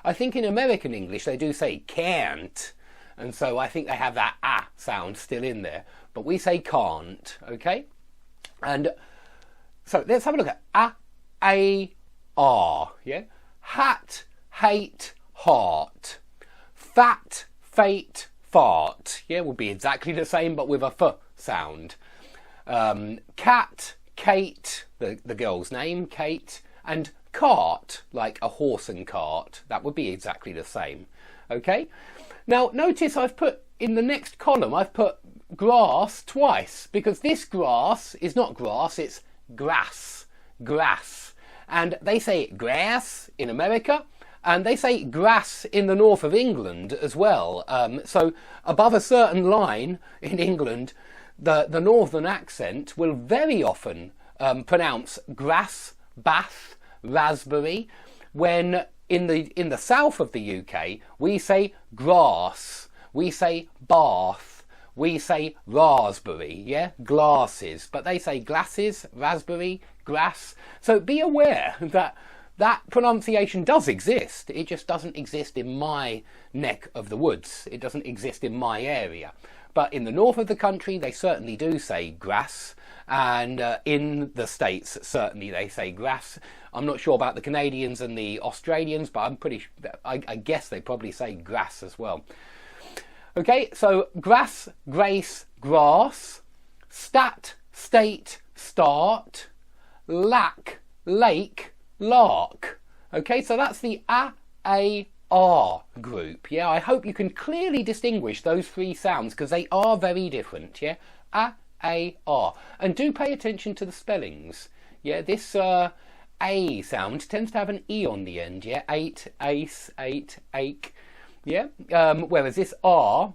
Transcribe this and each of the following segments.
I think in American English they do say can't, and so I think they have that ah sound still in there, but we say can't, okay? And so let's have a look at a-r, yeah? Hat, hate, heart. Fat, fate, fart, yeah, will be exactly the same but with a f sound. Cat, Kate, the girl's name, Kate, and cart, like a horse and cart, that would be exactly the same, okay? Now notice I've put in the next column, I've put grass twice, because this grass is not grass, it's grass, grass. And they say grass in America, and they say grass in the north of England as well. So above a certain line in England, the northern accent will very often pronounce grass, bath, raspberry, when in the south of the UK we say grass, we say bath, we say raspberry, yeah, glasses, but they say glasses, raspberry, grass. So be aware that that pronunciation does exist. It just doesn't exist in my neck of the woods. It doesn't exist in my area. But in the north of the country, they certainly do say grass. And in the States, certainly they say grass. I'm not sure about the Canadians and the Australians, but I guess they probably say grass as well. Okay, so grass, grace, grass. Stat, state, start. Lack, lake, lark. Okay, so that's the A-A-R group. Yeah, I hope you can clearly distinguish those three sounds because they are very different. Yeah, A-A-R. And do pay attention to the spellings. Yeah, this A sound tends to have an E on the end. Yeah, eight, ace, eight, ache. Yeah, whereas this R,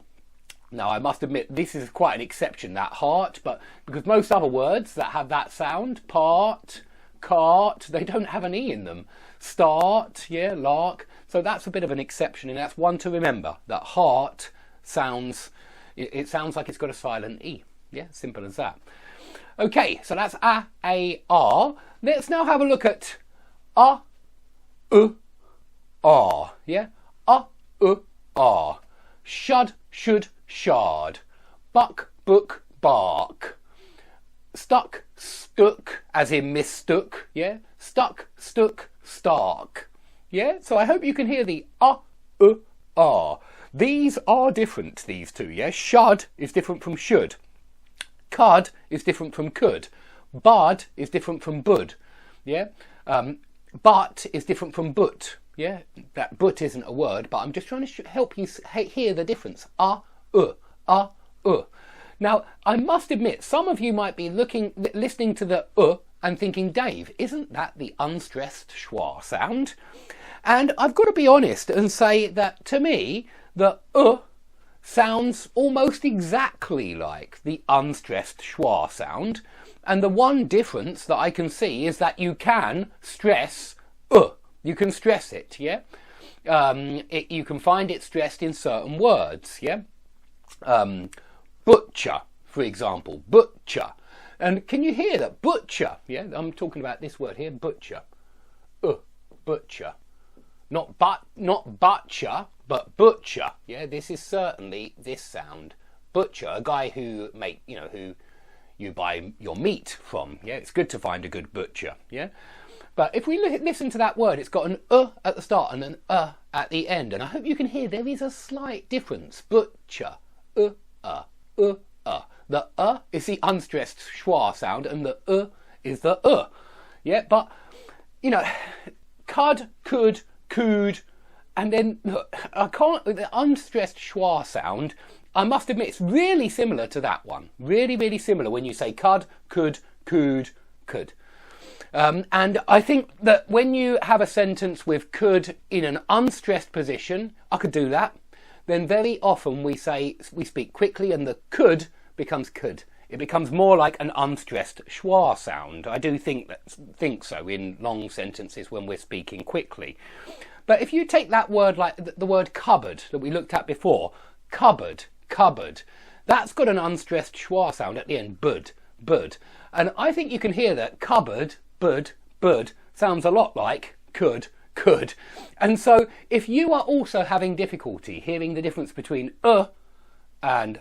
now I must admit this is quite an exception, that heart, but because most other words that have that sound, part, cart, they don't have an E in them. Start, yeah, lark, so that's a bit of an exception, and that's one to remember, that heart sounds, it sounds like it's got a silent E. Yeah, simple as that. Okay, so that's A-A-R. Let's now have a look at A-U-R, yeah, A-U-R. Shud, should, shard. Buck, book, bark. Stuck, stuck, as in mistook, yeah? Stuck, stuck, stark. Yeah? So I hope you can hear the R. These are different, these two, yeah? Shud is different from should. Cud is different from could. Bud is different from bud, yeah? But is different from but, yeah? That but isn't a word, but I'm just trying to help you hear the difference. Now, I must admit, some of you might be listening to the and thinking, Dave, isn't that the unstressed schwa sound? And I've got to be honest and say that to me, the sounds almost exactly like the unstressed schwa sound. And the one difference that I can see is that you can stress you can stress it, yeah? You can find it stressed in certain words, yeah? Butcher, for example, butcher. And can you hear that? Butcher, yeah? I'm talking about this word here, butcher. Butcher. Not butcher, but butcher. Yeah, this is certainly this sound. Butcher, a guy who who you buy your meat from. Yeah, it's good to find a good butcher. Yeah, but if we listen to that word, it's got an at the start and an at the end, and I hope you can hear there is a slight difference. Butcher, The is the unstressed schwa sound, and the is the Yeah, but you know, cud, could, cooed, and then look, the unstressed schwa sound, I must admit, it's really similar to that one. Really, really similar when you say cud, could, cooed, could. And I think that when you have a sentence with could in an unstressed position, I could do that, then very often we speak quickly and the could becomes could. It becomes more like an unstressed schwa sound. I do think so in long sentences when we're speaking quickly. But if you take that word, like the word cupboard that we looked at before, cupboard, that's got an unstressed schwa sound at the end, bud. And I think you can hear that cupboard, bud, sounds a lot like could, Good. And so if you are also having difficulty hearing the difference between and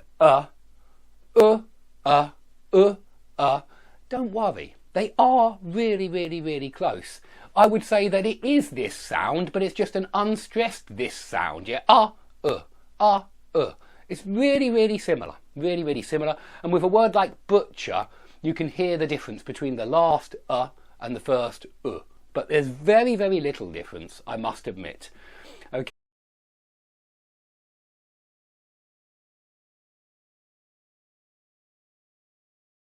don't worry. They are really, really, really close. I would say that it is this sound, but it's just an unstressed this sound. Yeah, It's really, really similar. Really, really similar. And with a word like butcher, you can hear the difference between the last and the first But there's very, very little difference, I must admit. Okay.